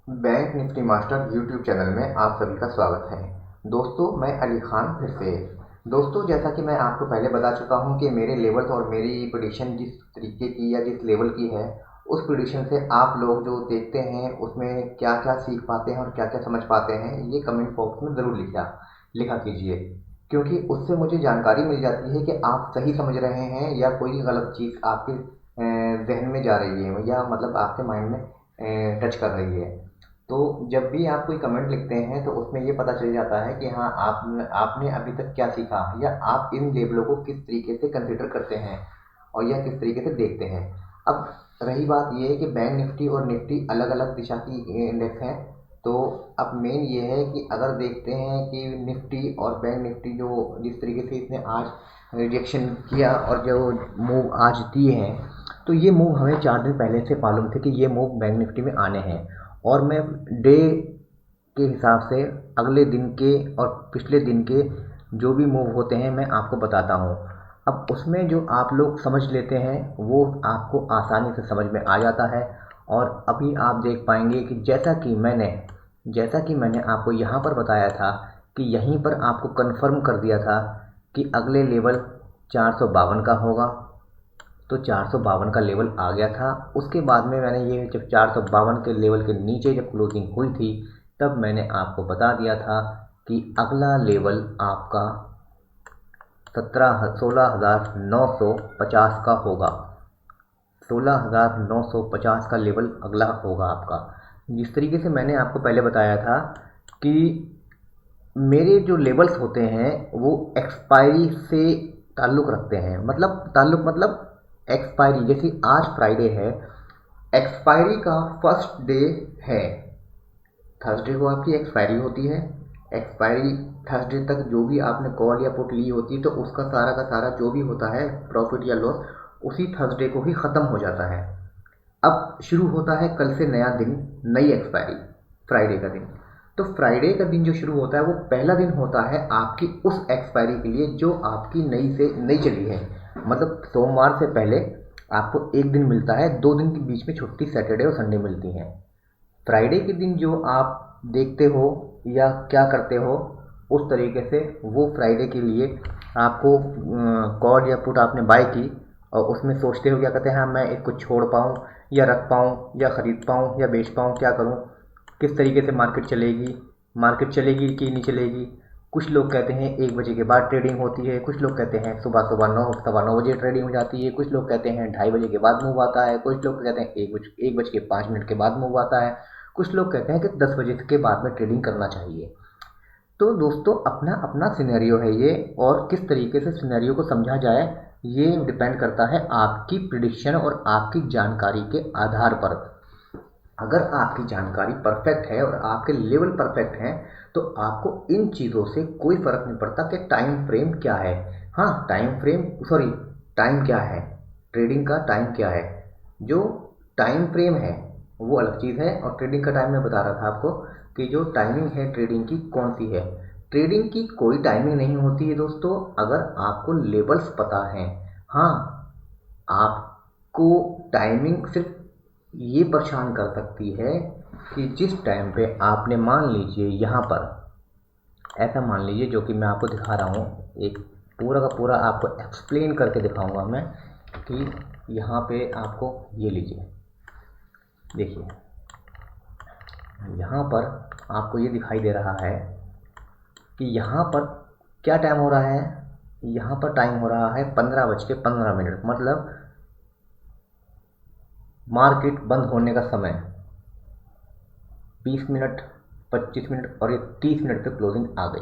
Bank Nifty master YouTube channel में आप सभी का स्वागत है। दोस्तों, मैं अली खान फिर से। दोस्तों, जैसा कि मैं आपको पहले बता चुका हूं कि मेरे लेवल्स और मेरी प्रेडिक्शन जिस तरीके की या जिस लेवल की है, उस प्रेडिक्शन से आप लोग जो देखते हैं उसमें क्या क्या सीख पाते हैं और क्या क्या समझ पाते हैं, ये कमेंट बॉक्स में ज़रूर लिखा कीजिए, क्योंकि उससे मुझे जानकारी मिल जाती है कि आप सही समझ रहे हैं या कोई गलत चीज़ आपके जहन में जा रही है या मतलब आपके माइंड में टच कर रही है। तो जब भी आप कोई कमेंट लिखते हैं तो उसमें ये पता चल जाता है कि हाँ, आपने अभी तक क्या सीखा या आप इन लेबलों को किस तरीके से कंसिडर करते हैं और या किस तरीके से देखते हैं। अब रही बात ये है कि बैंक निफ्टी और निफ्टी अलग अलग दिशा की इंडेक्स हैं। तो अब मेन ये है कि अगर देखते हैं कि निफ्टी और बैंक निफ्टी जो जिस तरीके से इसने आज रिजेक्शन किया और जो मूव आज दिए हैं, तो ये मूव हमें 4 दिन पहले से मालूम थे कि ये मूव बैंक निफ्टी में आने हैं। और मैं डे के हिसाब से अगले दिन के और पिछले दिन के जो भी मूव होते हैं मैं आपको बताता हूँ। अब उसमें जो आप लोग समझ लेते हैं वो आपको आसानी से समझ में आ जाता है। और अभी आप देख पाएंगे कि जैसा कि मैंने आपको यहाँ पर बताया था कि यहीं पर आपको कंफर्म कर दिया था कि अगले लेवल 452 का होगा। तो 452 का लेवल आ गया था। उसके बाद में मैंने ये जब 452 के लेवल के नीचे जब क्लोजिंग हुई थी, तब मैंने आपको बता दिया था कि अगला लेवल आपका 16,950 का होगा। 16,950 का लेवल अगला होगा आपका। जिस तरीके से मैंने आपको पहले बताया था कि मेरे जो लेवल्स होते हैं वो एक्सपायरी से ताल्लुक़ रखते हैं। मतलब एक्सपायरी, जैसे आज फ्राइडे है, एक्सपायरी का फर्स्ट डे है थर्सडे को आपकी एक्सपायरी होती है। एक्सपायरी थर्सडे तक जो भी आपने कॉल या पुट ली होती है तो उसका सारा का सारा जो भी होता है प्रॉफिट या लॉस, उसी थर्सडे को ही ख़त्म हो जाता है। अब शुरू होता है कल से नया दिन, नई एक्सपायरी, फ्राइडे का दिन। तो फ्राइडे का दिन जो शुरू होता है वो पहला दिन होता है आपकी उस एक्सपायरी के लिए जो आपकी नई से नई चली है। मतलब सोमवार से पहले आपको एक दिन मिलता है, 2 दिन के बीच में छुट्टी सैटरडे और संडे मिलती हैं। फ्राइडे के दिन जो आप देखते हो या क्या करते हो, उस तरीके से वो फ्राइडे के लिए आपको कॉल या पुट आपने बाय की और उसमें सोचते हो क्या कहते हैं, हाँ मैं इसको छोड़ पाऊँ या रख पाऊँ या ख़रीद पाऊँ या बेच पाऊँ, क्या करूँ, किस तरीके से मार्केट चलेगी कि नहीं चलेगी। कुछ लोग कहते हैं 1 बजे के बाद ट्रेडिंग होती है, कुछ लोग कहते हैं सुबह सुबह 9 सवा 9 बजे ट्रेडिंग हो जाती है, कुछ लोग कहते हैं 2:30 बजे के बाद मूव आता है, कुछ लोग कहते हैं 1 बज के 5 मिनट के बाद मूव आता है, कुछ लोग कहते हैं कि 10 बजे के बाद में ट्रेडिंग करना चाहिए। तो दोस्तों, अपना अपना सिनेरियो है ये, और किस तरीके से सिनेरियो को समझा जाए ये डिपेंड करता है आपकी प्रिडिक्शन और आपकी जानकारी के आधार पर। अगर आपकी जानकारी परफेक्ट है और आपके लेवल परफेक्ट हैं तो आपको इन चीज़ों से कोई फ़र्क नहीं पड़ता कि टाइम फ्रेम क्या है। हाँ, टाइम क्या है, ट्रेडिंग का टाइम क्या है। जो टाइम फ्रेम है वो अलग चीज़ है, और ट्रेडिंग का टाइम मैं बता रहा था आपको कि जो टाइमिंग है ट्रेडिंग की कौन सी है। ट्रेडिंग की कोई टाइमिंग नहीं होती है दोस्तों, अगर आपको लेवल्स पता हैं। हाँ, आपको टाइमिंग सिर्फ ये परेशान कर सकती है कि जिस टाइम पे आपने, मान लीजिए यहाँ पर ऐसा मान लीजिए, जो कि मैं आपको दिखा रहा हूँ, एक पूरा का पूरा आपको एक्सप्लेन करके दिखाऊंगा मैं कि यहाँ पे आपको ये लीजिए, देखिए यहाँ पर आपको ये दिखाई दे रहा है कि यहाँ पर क्या टाइम हो रहा है। यहाँ पर टाइम हो रहा है 15:15, मतलब मार्केट बंद होने का समय 20 मिनट, 25 मिनट और ये 30 मिनट पे क्लोजिंग आ गई।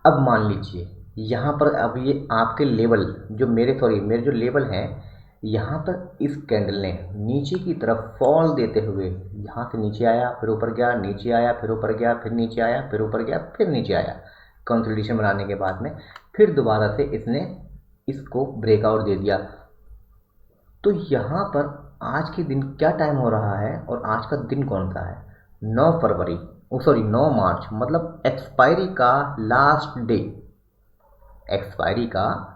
अब मान लीजिए यहाँ पर, अब ये आपके लेवल जो मेरे जो लेवल हैं, यहाँ पर इस कैंडल ने नीचे की तरफ फॉल देते हुए यहाँ से नीचे आया, फिर ऊपर गया, नीचे आया, फिर ऊपर गया, फिर नीचे आया, फिर ऊपर गया, फिर नीचे आया, कंसोलिडेशन बनाने के बाद में फिर दोबारा से इसने इसको ब्रेकआउट दे दिया। तो यहाँ पर आज के दिन क्या टाइम हो रहा है और आज का दिन कौन सा है, 9 मार्च, मतलब एक्सपायरी का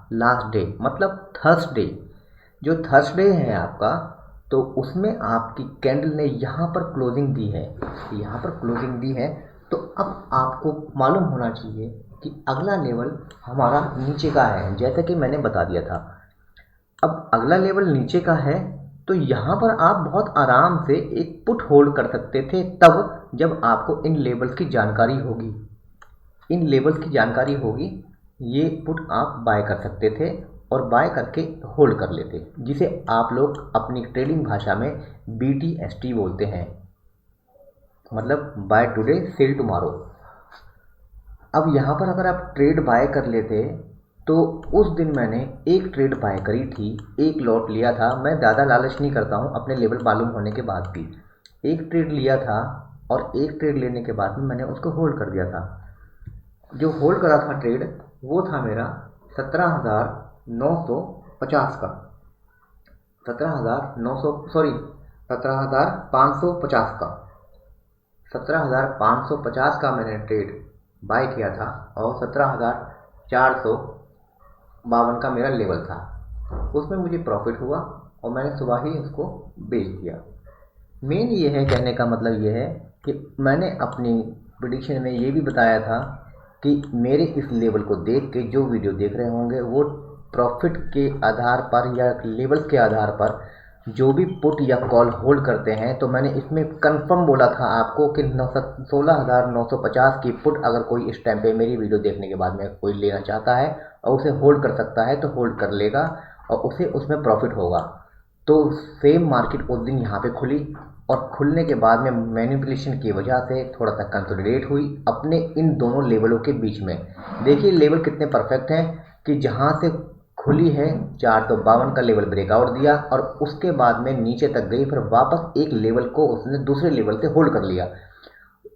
लास्ट डे मतलब थर्सडे। जो थर्सडे है आपका, तो उसमें आपकी कैंडल ने यहाँ पर क्लोजिंग दी है, यहाँ पर क्लोजिंग दी है। तो अब आपको मालूम होना चाहिए कि अगला लेवल हमारा नीचे का है, जैसा कि मैंने बता दिया था। अब अगला लेवल नीचे का है, तो यहाँ पर आप बहुत आराम से एक पुट होल्ड कर सकते थे, तब जब आपको इन लेवल्स की जानकारी होगी, इन लेवल्स की जानकारी होगी, ये पुट आप बाय कर सकते थे और बाय करके होल्ड कर लेते, जिसे आप लोग अपनी ट्रेडिंग भाषा में BTST बोलते हैं, मतलब बाय टुडे सेल टुमारो। अब यहाँ पर अगर आप ट्रेड बाय कर लेते, तो उस दिन मैंने एक ट्रेड बाय करी थी, एक लॉट लिया था। मैं ज़्यादा लालच नहीं करता हूँ अपने लेवल मालूम होने के बाद भी। एक ट्रेड लिया था और एक ट्रेड लेने के बाद में मैंने उसको होल्ड कर दिया था। जो होल्ड करा था ट्रेड वो था मेरा 17,950 का, 17,550 का, 17,550 का मैंने ट्रेड बाय किया था और 17,452 का मेरा लेवल था। उसमें मुझे प्रॉफिट हुआ और मैंने सुबह ही उसको बेच दिया। मेन ये है, कहने का मतलब ये है कि मैंने अपनी प्रेडिक्शन में ये भी बताया था कि मेरे इस लेवल को देख के जो वीडियो देख रहे होंगे वो प्रॉफिट के आधार पर या लेवल्स के आधार पर जो भी पुट या कॉल होल्ड करते हैं, तो मैंने इसमें कंफर्म बोला था आपको कि 16,950 की पुट अगर कोई इस टाइम पे मेरी वीडियो देखने के बाद में कोई लेना चाहता है और उसे होल्ड कर सकता है तो होल्ड कर लेगा और उसे उसमें प्रॉफिट होगा। तो सेम मार्केट उस दिन यहाँ पे खुली और खुलने के बाद में मैनिपुलेशन की वजह से थोड़ा सा कंसोलिडेट हुई अपने इन दोनों लेवलों के बीच में। देखिए लेवल कितने परफेक्ट हैं कि जहाँ से खुली है 452 का लेवल ब्रेकआउट दिया और उसके बाद में नीचे तक गई, फिर वापस एक लेवल को उसने दूसरे लेवल से होल्ड कर लिया।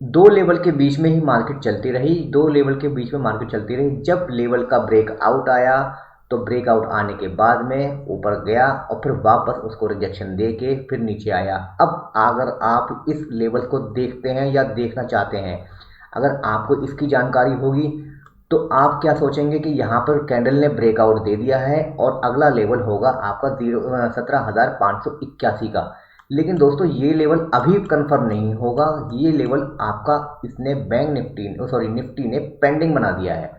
दो लेवल के बीच में ही मार्केट चलती रही, दो लेवल के बीच में मार्केट चलती रही। जब लेवल का ब्रेकआउट आया तो ब्रेकआउट आने के बाद में ऊपर गया और फिर वापस उसको रिजेक्शन दे के फिर नीचे आया। अब अगर आप इस लेवल को देखते हैं या देखना चाहते हैं, अगर आपको इसकी जानकारी होगी तो आप क्या सोचेंगे कि यहाँ पर कैंडल ने ब्रेकआउट दे दिया है और अगला लेवल होगा आपका 17,581 का। लेकिन दोस्तों ये लेवल अभी कंफर्म नहीं होगा, ये लेवल आपका इसने निफ्टी ने पेंडिंग बना दिया है।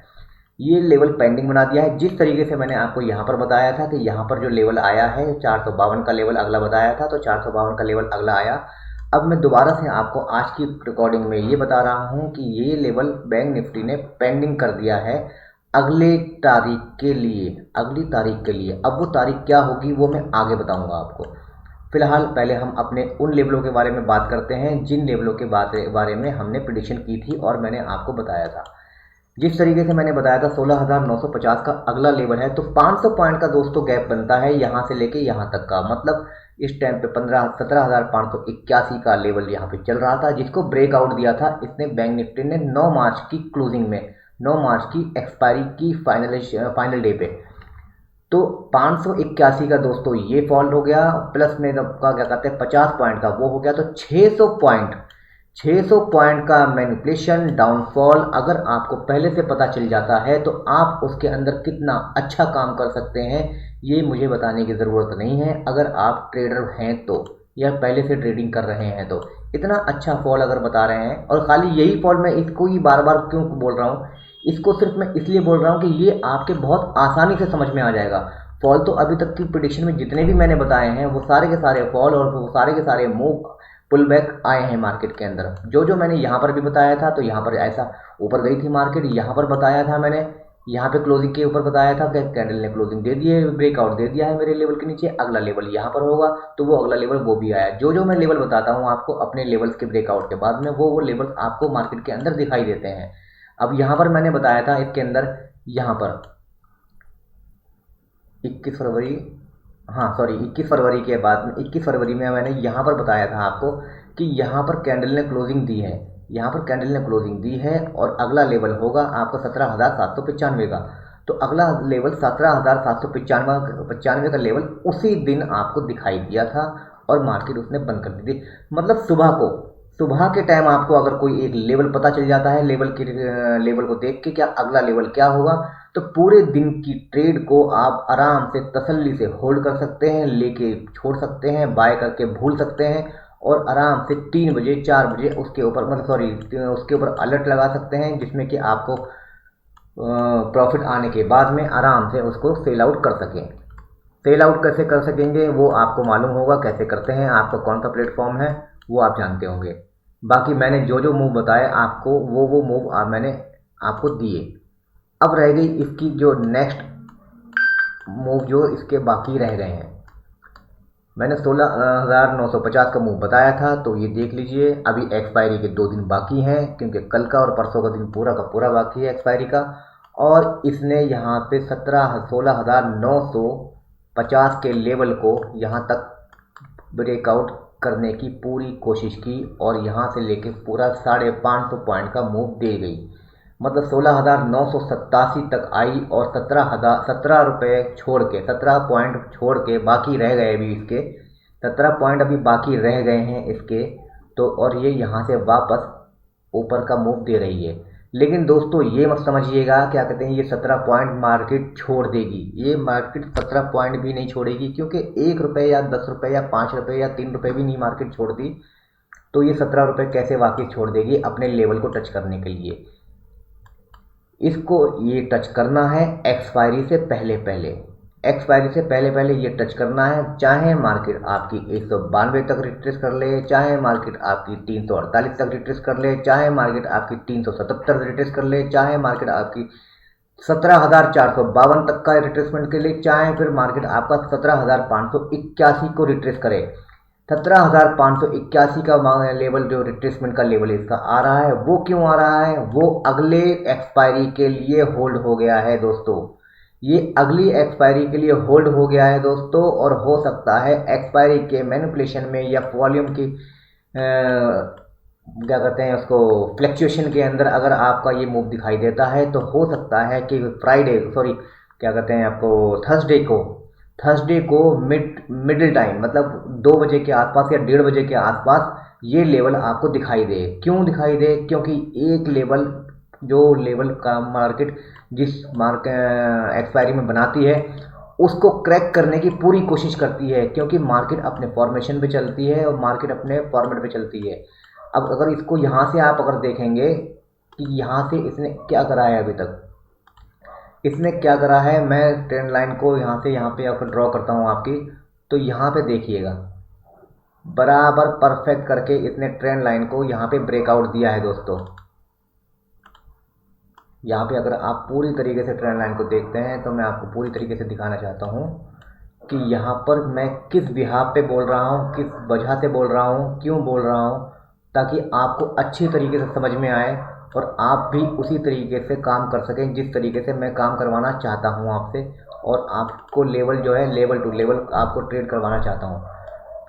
ये लेवल पेंडिंग बना दिया है। जिस तरीके से मैंने आपको यहाँ पर बताया था कि यहाँ पर जो लेवल आया है 452 का लेवल अगला बताया था, तो 452 का लेवल अगला आया। अब मैं दोबारा से आपको आज की रिकॉर्डिंग में ये बता रहा हूँ कि ये लेवल बैंक निफ्टी ने पेंडिंग कर दिया है अगली तारीख के लिए। अब वो तारीख क्या होगी वो मैं आगे बताऊँगा आपको। फिलहाल पहले हम अपने उन लेवलों के बारे में बात करते हैं जिन लेवलों के बारे में हमने प्रेडिक्शन की थी और मैंने आपको बताया था। जिस तरीके से मैंने बताया था 16,950 का अगला लेवल है, तो 500 पॉइंट का दोस्तों गैप बनता है यहाँ से लेके यहाँ तक का। मतलब इस टाइम पे 17,581 का लेवल यहाँ पे चल रहा था, जिसको ब्रेकआउट दिया था इसने बैंक निफ्टी ने 9 मार्च की क्लोजिंग में, 9 मार्च की एक्सपायरी की फाइनल डे पे। तो 581 का दोस्तों ये फॉल हो गया, प्लस में आपका क्या कहते हैं 50 पॉइंट का वो हो गया, तो 600 पॉइंट का मैनिपुलेशन डाउनफॉल अगर आपको पहले से पता चल जाता है तो आप उसके अंदर कितना अच्छा काम कर सकते हैं ये मुझे बताने की ज़रूरत नहीं है। अगर आप ट्रेडर हैं तो या पहले से ट्रेडिंग कर रहे हैं तो इतना अच्छा फॉल अगर बता रहे हैं, और खाली यही फॉल मैं इसको ही बार बार क्यों बोल रहा हूँ, इसको सिर्फ मैं इसलिए बोल रहा हूँ कि ये आपके बहुत आसानी से समझ में आ जाएगा। फॉल तो अभी तक की प्रेडिक्शन में जितने भी मैंने बताए हैं वो सारे के सारे फॉल और वो सारे के सारे मूव पुल बैक आए हैं मार्केट के अंदर। जो मैंने यहाँ पर भी बताया था, तो यहाँ पर ऐसा ऊपर गई थी मार्केट, यहाँ पर बताया था मैंने, यहाँ पे क्लोजिंग के ऊपर बताया था कि कैंडल ने क्लोजिंग दे दी है, ब्रेकआउट दे दिया है मेरे लेवल के नीचे, अगला लेवल यहाँ पर होगा, तो वो अगला लेवल वो भी आया। जो मैं लेवल बताता हूँ आपको अपने लेवल्स के ब्रेकआउट के बाद में, वो लेवल्स आपको मार्केट के अंदर दिखाई देते हैं। अब यहाँ पर मैंने बताया था इसके अंदर, यहाँ पर 21 फरवरी के बाद में 21 फरवरी में मैंने यहाँ पर बताया था आपको कि यहाँ पर कैंडल ने क्लोजिंग दी है, यहाँ पर कैंडल ने क्लोजिंग दी है और अगला लेवल होगा आपका 17,795 का। तो अगला लेवल 17,795 का लेवल उसी दिन आपको दिखाई दिया था और मार्केट उसने बंद कर दी थी। मतलब सुबह के टाइम आपको अगर कोई एक लेवल पता चल जाता है, लेवल को देख के क्या अगला लेवल क्या होगा, तो पूरे दिन की ट्रेड को आप आराम से तसल्ली से होल्ड कर सकते हैं, लेके छोड़ सकते हैं, बाय करके भूल सकते हैं और आराम से 3 बजे 4 बजे उसके ऊपर उसके ऊपर अलर्ट लगा सकते हैं, जिसमें कि आपको प्रॉफिट आने के बाद में आराम से उसको सेल आउट कर सकें। सेल आउट कैसे कर सकेंगे वो आपको मालूम होगा, कैसे करते हैं, आपका कौन सा प्लेटफॉर्म है वो आप जानते होंगे। बाकी मैंने जो जो मूव बताए आपको वो मूव मैंने आपको दिए। अब रह गई इसकी जो नेक्स्ट मूव जो इसके बाकी रह गए हैं। मैंने 16,950 का मूव बताया था, तो ये देख लीजिए। अभी एक्सपायरी के 2 दिन बाकी हैं, क्योंकि कल का और परसों का दिन पूरा का पूरा बाकी है एक्सपायरी का। और इसने यहाँ पे 16,950 के लेवल को यहाँ तक ब्रेकआउट करने की पूरी कोशिश की और यहाँ से लेके पूरा 550 पॉइंट का मूव दे गई। मतलब 16,987 तक आई और 17 रुपये छोड़ के 17 पॉइंट छोड़ के बाकी रह गए। अभी इसके 17 पॉइंट अभी बाकी रह गए हैं इसके, तो और ये यहाँ से वापस ऊपर का मूव दे रही है। लेकिन दोस्तों ये मत समझिएगा क्या कहते हैं ये 17 पॉइंट मार्केट छोड़ देगी। ये मार्केट 17 पॉइंट भी नहीं छोड़ेगी, क्योंकि 1 रुपये या 10 रुपये या 5 रुपये या 3 रुपये भी नहीं मार्केट छोड़ती, तो ये 17 रुपये कैसे वाकई छोड़ देगी अपने लेवल को टच करने के लिए। इसको ये टच करना है एक्सपायरी से पहले पहले, एक्सपायरी से पहले पहले ये टच करना है। चाहे मार्केट आपकी 192 तक रिट्रेस कर ले, चाहे मार्केट आपकी 348 तक रिट्रेस कर ले, चाहे मार्केट आपकी 377 रिट्रेस कर ले, चाहे मार्केट आपकी 17,452 तक का रिट्रेसमेंट के लिए, चाहे फिर मार्केट आपका 17,581 को रिट्रेस करे। 17,581 का लेवल जो रिट्रेसमेंट का लेवल इसका आ रहा है, वो क्यों आ रहा है? वो अगले एक्सपायरी के लिए होल्ड हो गया है दोस्तों। ये अगली एक्सपायरी के लिए होल्ड हो गया है दोस्तों, और हो सकता है एक्सपायरी के मैनिपुलेशन में या वॉल्यूम की क्या कहते हैं उसको फ्लक्चुएशन के अंदर अगर आपका ये मूव दिखाई देता है, तो हो सकता है कि क्या कहते हैं आपको थर्सडे को मिडिल टाइम मतलब 2 बजे के आसपास या 1:30 बजे के आसपास ये लेवल आपको दिखाई दे। क्यों दिखाई दे? क्योंकि एक लेवल जो लेवल का मार्केट जिस एक्सपायरी में बनाती है उसको क्रैक करने की पूरी कोशिश करती है, क्योंकि मार्केट अपने फॉर्मेशन पे चलती है और मार्केट अपने फॉर्मेट पे चलती है। अब अगर इसको यहाँ से आप अगर देखेंगे कि यहाँ से इसने क्या करा है, अभी तक इसने क्या करा है, मैं ट्रेंड लाइन को यहाँ से यहाँ पे अगर ड्रॉ करता हूँ आपकी, तो यहाँ पे देखिएगा बराबर परफेक्ट करके इसने ट्रेंड लाइन को यहाँ पे ब्रेकआउट दिया है दोस्तों। यहाँ पे अगर आप पूरी तरीके से ट्रेंड लाइन को देखते हैं तो मैं आपको पूरी तरीके से दिखाना चाहता हूँ कि यहाँ पर मैं किस बिहाफ पे बोल रहा हूँ, किस वजह से बोल रहा हूँ, क्यों बोल रहा हूँ, ताकि आपको अच्छी तरीके से समझ में आए और आप भी उसी तरीके से काम कर सकें जिस तरीके से मैं काम करवाना चाहता हूँ आपसे। और आपको लेवल जो है लेवल टू लेवल आपको ट्रेड करवाना चाहता हूँ।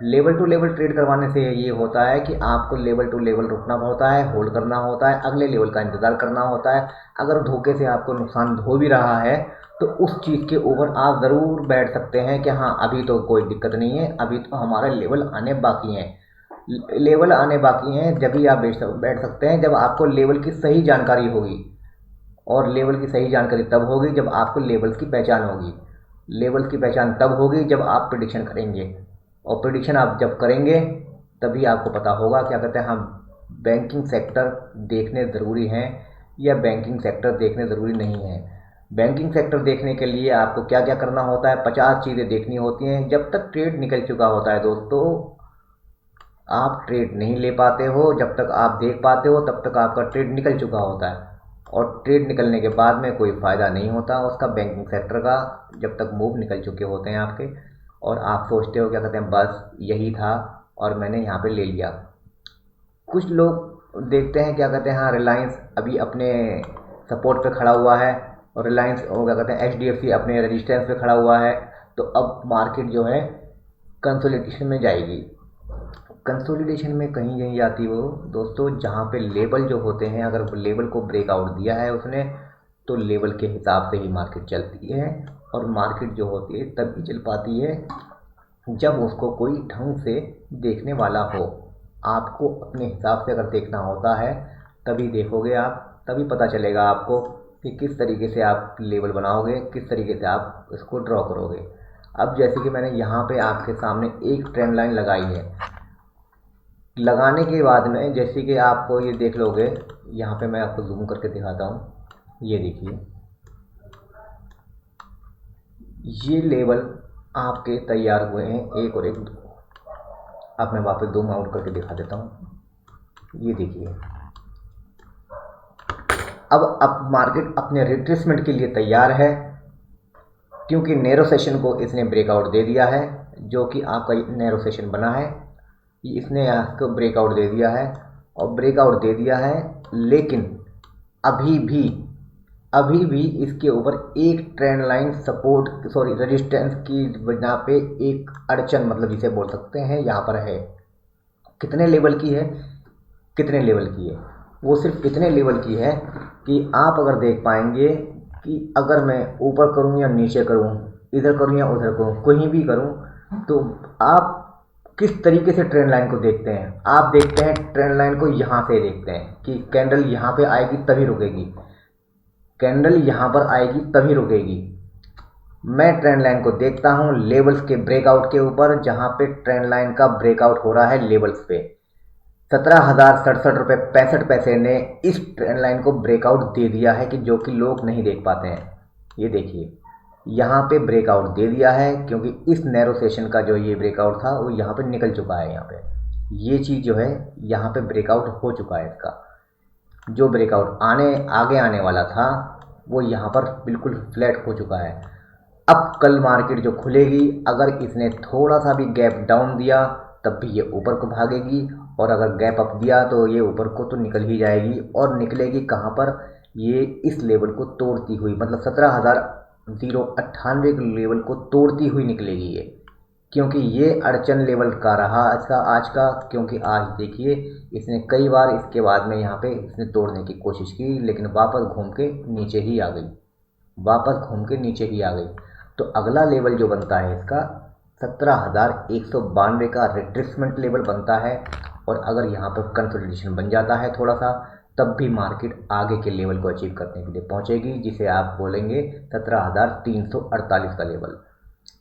लेवल टू लेवल ट्रेड करवाने से ये होता है कि आपको लेवल टू लेवल रुकना होता है, होल्ड करना होता है, अगले लेवल का इंतज़ार करना होता है। अगर धोखे से आपको नुकसान हो भी रहा है तो उस चीज़ के ऊपर आप ज़रूर बैठ सकते हैं कि हाँ अभी तो कोई दिक्कत नहीं है, अभी तो हमारा लेवल आने बाकी हैं। लेवल आने बाकी हैं जब भी आप बैठ सकते हैं जब आपको लेवल की सही जानकारी होगी, और लेवल की सही जानकारी तब होगी जब आपको लेवल्स की पहचान होगी। लेवल्स की पहचान तब होगी जब आप प्रेडिक्शन करेंगे, और प्रेडिक्शन आप जब करेंगे तभी आपको पता होगा क्या कहते हैं हम बैंकिंग सेक्टर देखने ज़रूरी हैं या बैंकिंग सेक्टर देखने ज़रूरी नहीं है। बैंकिंग सेक्टर देखने के लिए आपको क्या क्या करना होता है, 50 चीज़ें देखनी होती हैं। जब तक ट्रेड निकल चुका होता है दोस्तों, आप ट्रेड नहीं ले पाते हो। जब तक आप देख पाते हो तब तक आपका ट्रेड निकल चुका होता है, और ट्रेड निकलने के बाद में कोई फ़ायदा नहीं होता उसका बैंकिंग सेक्टर का, जब तक मूव निकल चुके होते हैं आपके, और आप सोचते हो क्या कहते हैं बस यही था और मैंने यहाँ पे ले लिया। कुछ लोग देखते हैं क्या कहते हैं हाँ रिलायंस अभी अपने सपोर्ट पे खड़ा हुआ है, और रिलायंस क्या कहते हैं HDFC अपने रेजिस्टेंस पे खड़ा हुआ है, तो अब मार्केट जो है कंसोलिडेशन में जाएगी। कंसोलिडेशन में कहीं नहीं जाती वो दोस्तों, जहाँ पे लेवल जो होते हैं, अगर वो लेवल को ब्रेकआउट दिया है उसने, तो लेवल के हिसाब से ही मार्केट चलती है। और मार्केट जो होती है तभी चल पाती है जब उसको कोई ढंग से देखने वाला हो। आपको अपने हिसाब से अगर देखना होता है तभी देखोगे आप, तभी पता चलेगा आपको कि किस तरीके से आप लेवल बनाओगे, किस तरीके से आप इसको ड्रॉ करोगे। अब जैसे कि मैंने यहाँ पे आपके सामने एक ट्रेंड लाइन लगाई है, लगाने के बाद में जैसे कि आपको ये देख लोगे, यहाँ पे मैं आपको जूम करके दिखाता हूँ, ये देखिए ये लेवल आपके तैयार हुए हैं, एक और एक दो। अब मैं वापस जूम आउट करके दिखा देता हूँ, ये देखिए अब मार्केट अपने रिट्रेसमेंट के लिए तैयार है, क्योंकि नैरो सेशन को इसने ब्रेकआउट दे दिया है, जो कि आपका नैरो सेशन बना है, इसने आपको ब्रेकआउट दे दिया है और ब्रेकआउट दे दिया है। लेकिन अभी भी इसके ऊपर एक ट्रेंड लाइन सपोर्ट रेजिस्टेंस की वजह पे एक अड़चन, मतलब जिसे बोल सकते हैं, यहाँ पर है। कितने लेवल की है, कितने लेवल की है, वो सिर्फ इतने लेवल की है कि आप अगर देख पाएंगे कि अगर मैं ऊपर करूं या नीचे करूं, इधर करूं या उधर करूं, कहीं भी करूं, तो आप किस तरीके से ट्रेंड लाइन को देखते हैं। आप देखते हैं ट्रेंड लाइन को यहाँ से देखते हैं कि कैंडल यहाँ पे आएगी तभी रुकेगी, कैंडल यहाँ पर आएगी तभी रुकेगी। मैं ट्रेंड लाइन को देखता हूँ लेवल्स के ब्रेकआउट के ऊपर, जहाँ पे ट्रेंड लाइन का ब्रेकआउट हो रहा है लेवल्स पे। 17,067 रुपये 65 पैसे ने इस ट्रेंड लाइन को ब्रेकआउट दे दिया है, कि जो कि लोग नहीं देख पाते हैं। ये देखिए यहाँ पे ब्रेकआउट दे दिया है, क्योंकि इस नैरो सेशन का जो ये ब्रेकआउट था वो यहाँ पे निकल चुका है। यहाँ पे ये चीज़ जो है यहाँ पे ब्रेकआउट हो चुका है। इसका जो ब्रेकआउट आगे आने वाला था वो यहाँ पर बिल्कुल फ्लैट हो चुका है। अब कल मार्केट जो खुलेगी, अगर इसने थोड़ा सा भी गैप डाउन दिया तब भी ये ऊपर को भागेगी, और अगर गैप अप दिया तो ये ऊपर को तो निकल ही जाएगी। और निकलेगी कहाँ पर, ये इस लेवल को तोड़ती हुई, मतलब 17,098 के लेवल को तोड़ती हुई निकलेगी ये, क्योंकि ये अड़चन लेवल का रहा आज का। क्योंकि आज देखिए इसने कई बार इसके बाद में यहाँ पे इसने तोड़ने की कोशिश की, लेकिन वापस घूम के नीचे ही आ गई, तो अगला लेवल जो बनता है इसका 17,192 का रिट्रेसमेंट लेवल बनता है। और अगर यहाँ पर कंसोलिडेशन बन जाता है थोड़ा सा, तब भी मार्केट आगे के लेवल को अचीव करने के लिए पहुँचेगी, जिसे आप बोलेंगे 17,348 का लेवल।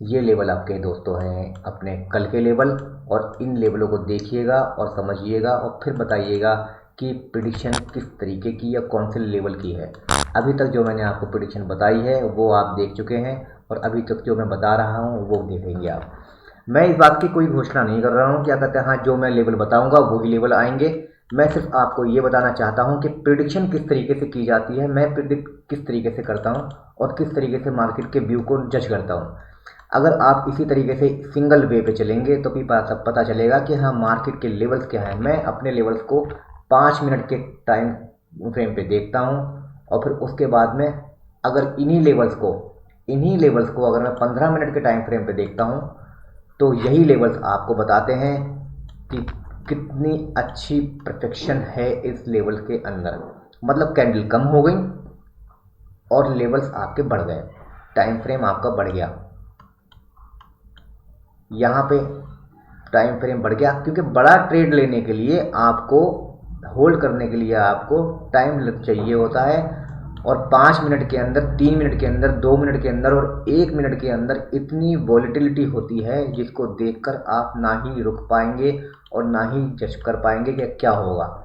ये लेवल आपके दोस्तों हैं अपने कल के लेवल, और इन लेवलों को देखिएगा और समझिएगा और फिर बताइएगा कि प्रेडिक्शन किस तरीके की या कौन से लेवल की है। अभी तक जो मैंने आपको प्रेडिक्शन बताई है वो आप देख चुके हैं, और अभी तक जो मैं बता रहा हूँ वो देखेंगे आप। मैं इस बात की कोई घोषणा नहीं कर रहा हूँ, क्या कहते हैं, हाँ जो मैं लेवल बताऊँगा वही लेवल आएंगे। मैं सिर्फ आपको ये बताना चाहता हूँ कि प्रेडिक्शन किस तरीके से की जाती है, मैं प्रेडिक्ट किस तरीके से करता हूँ और किस तरीके से मार्केट के व्यू को जज करता हूँ। अगर आप इसी तरीके से सिंगल वे पे चलेंगे तो भी पता चलेगा कि हाँ मार्केट के लेवल्स क्या हैं। मैं अपने लेवल्स को 5 मिनट के टाइम फ्रेम पे देखता हूँ, और फिर उसके बाद में अगर इन्हीं लेवल्स को अगर मैं 15 मिनट के टाइम फ्रेम पे देखता हूँ, तो यही लेवल्स आपको बताते हैं कि कितनी अच्छी परफेक्शन है इस लेवल के अंदर। मतलब कैंडल कम हो गई और लेवल्स आपके बढ़ गए, टाइम फ्रेम आपका बढ़ गया। यहाँ पे टाइम फ्रेम बढ़ गया, क्योंकि बड़ा ट्रेड लेने के लिए आपको, होल्ड करने के लिए आपको टाइम चाहिए होता है। और 5 मिनट के अंदर, 3 मिनट के अंदर, 2 मिनट के अंदर और 1 मिनट के अंदर इतनी वॉलेटिलिटी होती है, जिसको देखकर आप ना ही रुक पाएंगे और ना ही जज कर पाएंगे कि क्या होगा।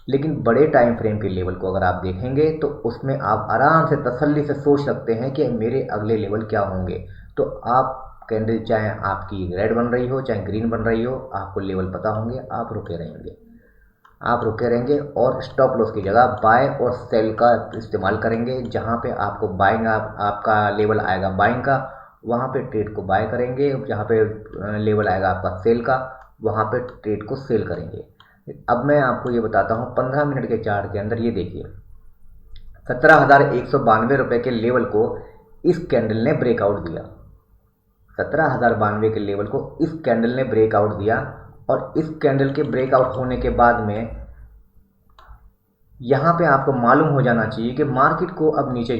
लेकिन बड़े टाइम फ्रेम के लेवल को अगर आप देखेंगे तो उसमें आप आराम से तसल्ली से सोच सकते हैं कि मेरे अगले लेवल क्या होंगे। तो आप कैंडल चाहे आपकी रेड बन रही हो चाहे ग्रीन बन रही हो, आपको लेवल पता होंगे, आप रुके रहेंगे और स्टॉप लॉस की जगह बाय और सेल का इस्तेमाल करेंगे। जहां पे आपको बाइंग आपका लेवल आएगा बाइंग का, वहां पे ट्रेड को बाय करेंगे। जहां पे लेवल आएगा आपका सेल का, वहां पे ट्रेड को सेल करेंगे। अब मैं आपको ये बताता हूँ 15 मिनट के चार्ट के अंदर। ये देखिए 17,192 रुपये के लेवल को इस कैंडल ने ब्रेकआउट दिया, 17,092 के लेवल को इस कैंडल ने ब्रेकआउट दिया। और इस कैंडल के ब्रेकआउट होने के बाद में यहाँ पे आपको मालूम हो जाना चाहिए कि मार्केट को अब नीचे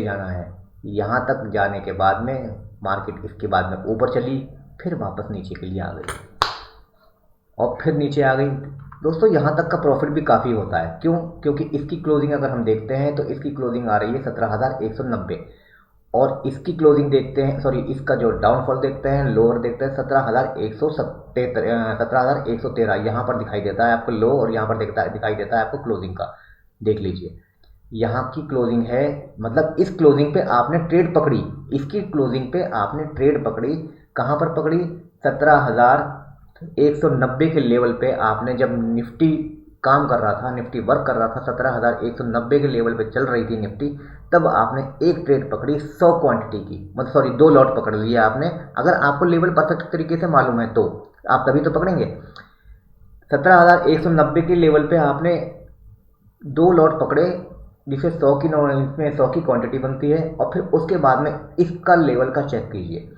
जाना है। यहाँ तक जाने के बाद में मार्केट इसके बाद में ऊपर चली, फिर वापस नीचे के लिए आ गई और फिर नीचे आ गई, दोस्तों यहाँ तक का प्रॉफिट भी काफ़ी होता है। क्यों? क्योंकि इसकी क्लोजिंग अगर हम देखते हैं तो इसकी क्लोजिंग आ रही है 17,190 और इसकी क्लोजिंग देखते हैं, सॉरी इसका जो डाउनफॉल देखते हैं, लोअर देखते हैं 17,113 यहाँ पर दिखाई देता है आपको लो, और यहाँ पर दिखाई देता है आपको क्लोजिंग का। देख लीजिए यहाँ की क्लोजिंग है, मतलब इस क्लोजिंग पे आपने ट्रेड पकड़ी, इसकी क्लोजिंग पे आपने ट्रेड पकड़ी, कहाँ पर पकड़ी? 17,190 के लेवल पे आपने, जब निफ्टी काम कर रहा था, निफ्टी वर्क कर रहा था, 17,190 के लेवल पे चल रही थी निफ्टी, तब आपने एक ट्रेड पकड़ी 100 क्वांटिटी की, मतलब सॉरी 2 लॉट पकड़ लिया आपने। अगर आपको लेवल परफेक्ट तरीके से मालूम है तो आप तभी तो पकड़ेंगे। 17,190 के लेवल पे आपने 2 लॉट पकड़े, जिसे 100 की इसमें 100 की क्वांटिटी बनती है, और फिर उसके बाद में इसका लेवल का चेक कीजिए।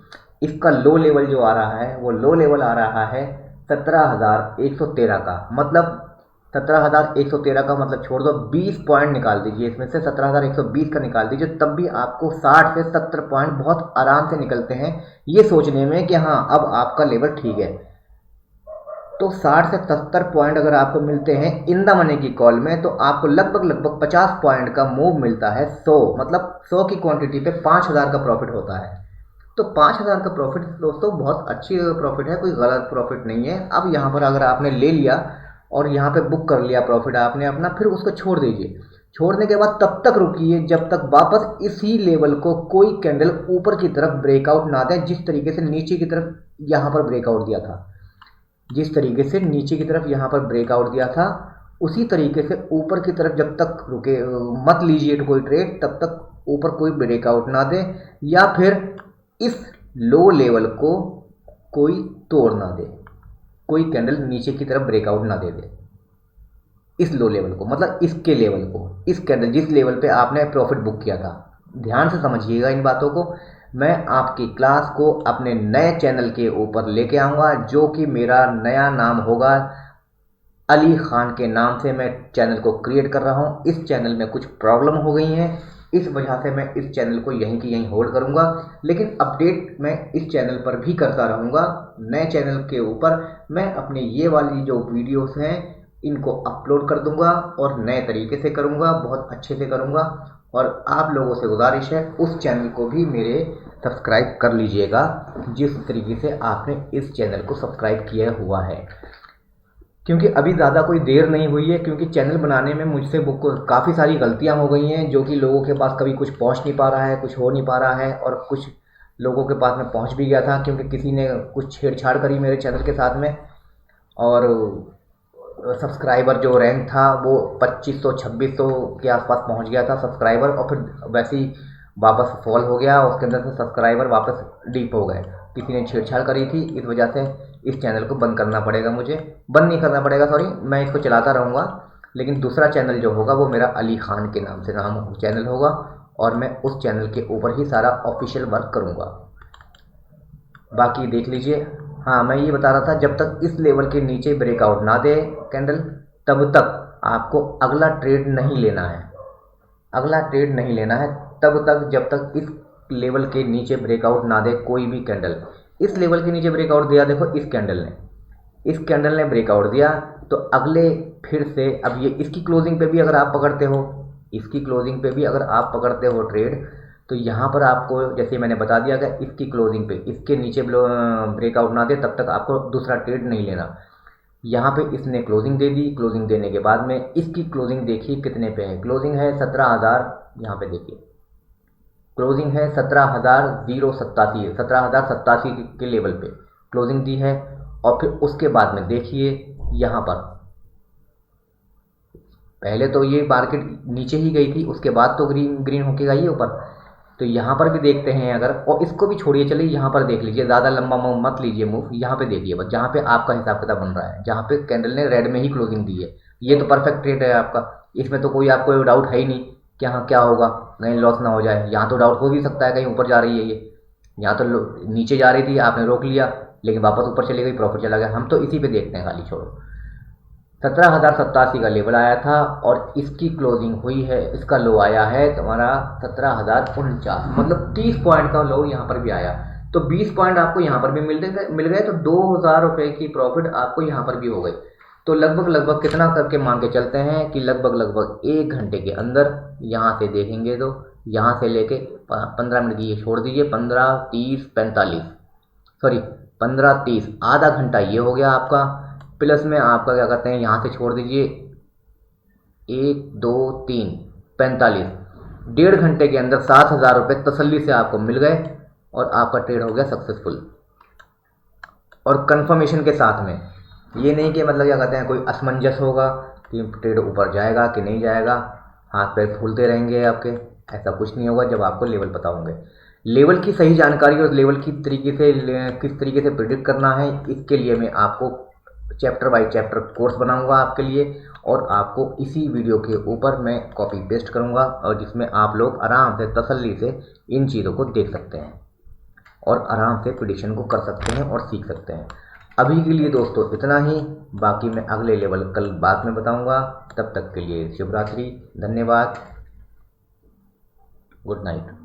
इसका लो लेवल जो आ रहा है वो लो लेवल आ रहा है 17,113 का, मतलब 17,113 का मतलब छोड़ दो, 20 पॉइंट निकाल दीजिए इसमें से, 17,120 का निकाल दीजिए, तब भी आपको 60 से 70 पॉइंट बहुत आराम से निकलते हैं, ये सोचने में कि हाँ अब आपका लेवल ठीक है। तो 60 से 70 पॉइंट अगर आपको मिलते हैं इन द मनी की कॉल में, तो आपको लगभग 50 पॉइंट का मूव मिलता है। 100 मतलब 100 की क्वांटिटी पे 5,000 का प्रॉफिट होता है। तो 5,000 का प्रॉफिट दोस्तों बहुत अच्छी प्रॉफिट है, कोई गलत प्रॉफिट नहीं है। अब यहाँ पर अगर आपने ले लिया और यहाँ पे बुक कर लिया प्रॉफिट आपने अपना, फिर उसको छोड़ दीजिए। छोड़ने के बाद तब तक रुकिए जब तक वापस इसी लेवल को कोई कैंडल ऊपर की तरफ ब्रेकआउट ना दे, जिस तरीके से नीचे की तरफ यहाँ पर ब्रेकआउट दिया था, जिस तरीके से नीचे की तरफ यहाँ पर ब्रेकआउट दिया था, उसी तरीके से ऊपर की तरफ जब तक रुके मत लीजिए कोई ट्रेड, तब तक ऊपर कोई ब्रेकआउट ना दे, या फिर इस लो लेवल को कोई तोड़ ना दे, कोई कैंडल नीचे की तरफ ब्रेकआउट ना दे दे इस लो लेवल को, मतलब इसके लेवल को, इस कैंडल जिस लेवल पे आपने प्रॉफिट बुक किया था। ध्यान से समझिएगा इन बातों को। मैं आपकी क्लास को अपने नए चैनल के ऊपर लेके आऊँगा, जो कि मेरा नया नाम होगा अली खान के नाम से मैं चैनल को क्रिएट कर रहा हूँ। इस चैनल में कुछ प्रॉब्लम हो गई हैं, इस वजह से मैं इस चैनल को यहीं की यहीं होल्ड करूँगा, लेकिन अपडेट मैं इस चैनल पर भी करता रहूँगा। नए चैनल के ऊपर मैं अपने ये वाली जो वीडियोस हैं इनको अपलोड कर दूँगा और नए तरीके से करूँगा, बहुत अच्छे से करूँगा। और आप लोगों से गुजारिश है उस चैनल को भी मेरे सब्सक्राइब कर लीजिएगा, जिस तरीके से आपने इस चैनल को सब्सक्राइब किया हुआ है। क्योंकि अभी ज़्यादा कोई देर नहीं हुई है, क्योंकि चैनल बनाने में मुझसे काफ़ी सारी गलतियां हो गई हैं, जो कि लोगों के पास कभी कुछ पहुंच नहीं पा रहा है, कुछ हो नहीं पा रहा है, और कुछ लोगों के पास में पहुंच भी गया था क्योंकि किसी ने कुछ छेड़छाड़ करी मेरे चैनल के साथ में, और सब्सक्राइबर जो रैंक था वो 2500-2600 के आसपास पहुंच गया था सब्सक्राइबर, और फिर वैसे ही वापस फॉल हो गया, उसके अंदर से सब्सक्राइबर वापस डीप हो गए, किसी ने छेड़छाड़ करी थी। इस वजह से इस चैनल को बंद करना पड़ेगा, मुझे बंद नहीं करना पड़ेगा, सॉरी, मैं इसको चलाता रहूँगा, लेकिन दूसरा चैनल जो होगा वो मेरा अली खान के नाम से चैनल होगा, और मैं उस चैनल के ऊपर ही सारा ऑफिशियल वर्क करूँगा। बाकी देख लीजिए। हाँ, मैं ये बता रहा था, जब तक इस लेवल के नीचे ब्रेकआउट ना दे कैंडल, तब तक आपको अगला ट्रेड नहीं लेना है, अगला ट्रेड नहीं लेना है तब तक, जब तक इस लेवल के नीचे ब्रेकआउट ना दे कोई भी कैंडल। इस लेवल के नीचे ब्रेकआउट दिया, देखो इस कैंडल ने ब्रेकआउट दिया, तो अगले फिर से, अब ये इसकी क्लोजिंग पे भी अगर आप पकड़ते हो, इसकी क्लोजिंग पे भी अगर आप पकड़ते हो ट्रेड, तो यहाँ पर आपको जैसे मैंने बता दिया कि इसकी क्लोजिंग पे इसके नीचे ब्रेकआउट ना दे तब तक आपको दूसरा ट्रेड नहीं लेना। यहाँ पे इसने क्लोजिंग दे दी, क्लोजिंग देने के बाद में इसकी क्लोजिंग देखिए कितने पे है, क्लोजिंग है 17,000, यहाँ पे देखिए क्लोजिंग है 17,087 के लेवल पे क्लोजिंग दी है। और फिर उसके बाद में देखिए यहाँ पर, पहले तो ये मार्केट नीचे ही गई थी, उसके बाद तो ग्रीन होके गई ऊपर। तो यहाँ पर भी देखते हैं अगर, और इसको भी छोड़िए, चलिए यहाँ पर देख लीजिए, ज़्यादा लंबा मूव मत लीजिए मूव, यहाँ पे देखिए बस, जहाँ पे आपका हिसाब किताब बन रहा है, जहाँ पे कैंडल ने रेड में ही क्लोजिंग दी है, ये तो परफेक्ट ट्रेड है आपका, इसमें तो कोई आपको डाउट है ही नहीं कि हाँ क्या होगा, कहीं लॉस ना हो जाए। यहाँ तो डाउट हो भी सकता है कहीं ऊपर जा रही है ये, यहाँ तो नीचे जा रही थी, आपने रोक लिया, लेकिन वापस ऊपर चली गई, प्रॉफिट चला गया। हम तो इसी पे देखते हैं खाली, छोड़ो। 17,087 का लेवल आया था और इसकी क्लोजिंग हुई है, इसका लो आया है तुम्हारा 17,049, मतलब 30 पॉइंट का लो यहाँ पर भी आया, तो 20 पॉइंट आपको यहाँ पर भी मिल गए, तो 2,000 रुपये की प्रॉफिट आपको यहाँ पर भी हो गई। तो लगभग लगभग कितना करके मान के चलते हैं कि लगभग लगभग 1 घंटे के अंदर यहाँ से देखेंगे तो यहाँ से लेके 15 मिनट की ये छोड़ दीजिए, 15, 30, 45, सॉरी 15, 30, आधा घंटा ये हो गया आपका। प्लस में आपका क्या कहते हैं, यहाँ से छोड़ दीजिए 1, 2, 3, 45, 1.5 घंटे के अंदर 7,000 रुपये तसल्ली से आपको मिल गए और आपका ट्रेड हो गया सक्सेसफुल। और कंफर्मेशन के साथ में, ये नहीं कि मतलब क्या कहते हैं कोई असमंजस होगा कि ट्रेड ऊपर जाएगा कि नहीं जाएगा, हाथ पैर फूलते रहेंगे आपके, ऐसा कुछ नहीं होगा जब आपको लेवल पता होंगे। लेवल की सही जानकारी और लेवल की तरीके से किस तरीके से प्रिडिक्ट करना है, इसके लिए मैं आपको चैप्टर बाय चैप्टर कोर्स बनाऊंगा आपके लिए, और आपको इसी वीडियो के ऊपर मैं कॉपी पेस्ट करूंगा, और जिसमें आप लोग आराम से तसल्ली से इन चीज़ों को देख सकते हैं और आराम से प्रिडिक्शन को कर सकते हैं और सीख सकते हैं। अभी के लिए दोस्तों इतना ही, बाकी मैं अगले लेवल कल बाद में बताऊंगा। तब तक के लिए शुभ रात्रि, धन्यवाद, गुड नाइट।